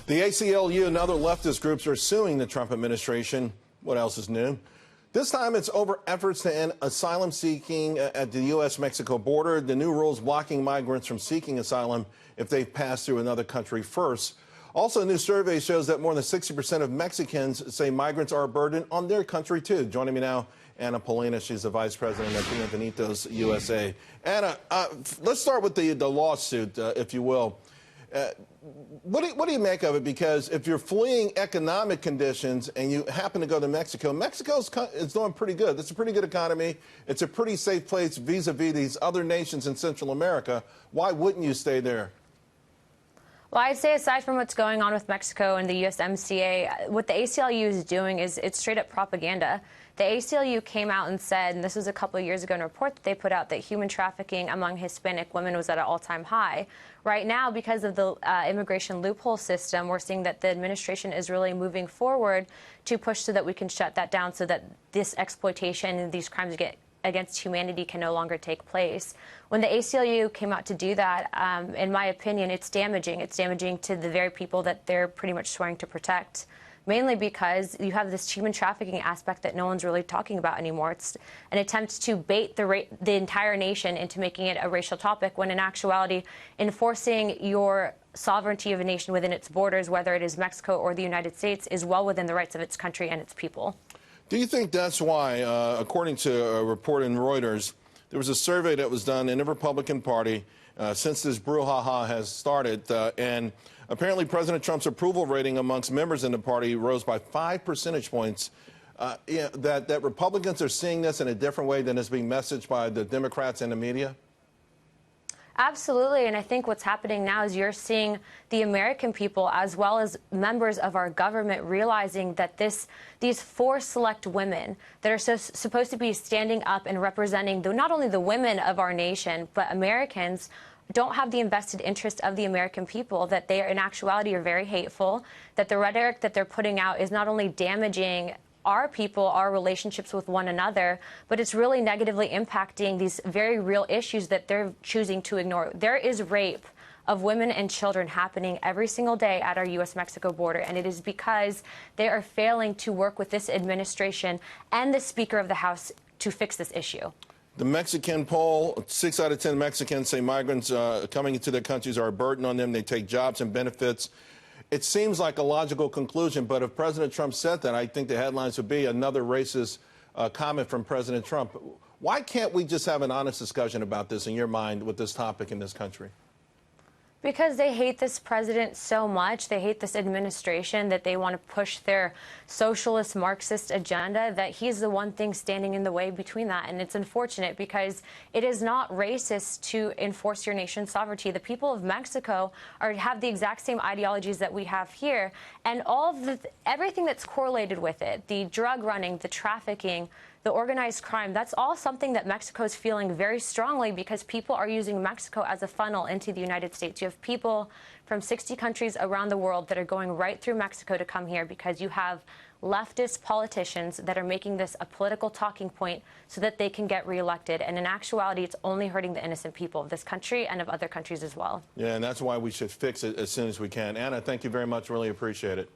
The ACLU and other leftist groups are suing the Trump administration. What else is new? This time it's over efforts to end asylum seeking at the U.S.-Mexico border. The new rules blocking migrants from seeking asylum if they've passed through another country first. Also, a new survey shows that more than 60% of Mexicans say migrants are a burden on their country, too. Joining me now, Anna Paulina. She's the vice president of Bienvenido USA. Anna, let's start with the lawsuit, if you will. What do you make of it? Because if you're fleeing economic conditions and you happen to go to Mexico, Mexico is doing pretty good. It's a pretty good economy. It's a pretty safe place vis-a-vis these other nations in Central America. Why wouldn't you stay there? Well, I'd say aside from what's going on with Mexico and the USMCA, what the ACLU is doing is it's straight up propaganda. The ACLU came out and said, and this was a couple of years ago in a report that they put out, that human trafficking among Hispanic women was at an all-time high. Right now, because of the immigration loophole system, we're seeing that the administration is really moving forward to push so that we can shut that down so that this exploitation and these crimes against humanity can no longer take place. When the ACLU came out to do that, in my opinion, it's damaging. It's damaging to the very people that they're pretty much swearing to protect, mainly because you have this human trafficking aspect that no one's really talking about anymore. It's an attempt to bait the entire nation into making it a racial topic, when in actuality, enforcing your sovereignty of a nation within its borders, whether it is Mexico or the United States, is well within the rights of its country and its people. Do you think that's why, according to a report in Reuters, there was a survey that was done in the Republican Party since this brouhaha has started, and apparently President Trump's approval rating amongst members in the party rose by 5 percentage points. That Republicans are seeing this in a different way than is being messaged by the Democrats and the media? Absolutely, and I think what's happening now is you're seeing the American people, as well as members of our government, realizing that these 4 select women that are supposed to be standing up and representing not only the women of our nation, but Americans, don't have the invested interest of the American people, that they, in actuality, are very hateful, that the rhetoric that they're putting out is not only damaging our people, our relationships with one another, but it's really negatively impacting these very real issues that they're choosing to ignore. There is rape of women and children happening every single day at our U.S.-Mexico border, and it is because they are failing to work with this administration and the Speaker of the House to fix this issue. The Mexican poll, 6 out of 10 Mexicans say migrants coming into their countries are a burden on them. They take jobs and benefits. It seems like a logical conclusion, but if President Trump said that, I think the headlines would be another racist comment from President Trump. Why can't we just have an honest discussion about this, in your mind, with this topic in this country? Because they hate this president so much, they hate this administration, that they want to push their socialist Marxist agenda, that he's the one thing standing in the way between that. And it's unfortunate, because it is not racist to enforce your nation's sovereignty. The people of Mexico have the exact same ideologies that we have here, and everything that's correlated with it, the drug running, the trafficking, the organized crime, that's all something that Mexico is feeling very strongly, because people are using Mexico as a funnel into the United States. You have people from 60 countries around the world that are going right through Mexico to come here, because you have leftist politicians that are making this a political talking point so that they can get reelected. And in actuality, it's only hurting the innocent people of this country and of other countries as well. Yeah, and that's why we should fix it as soon as we can. Anna, thank you very much. Really appreciate it.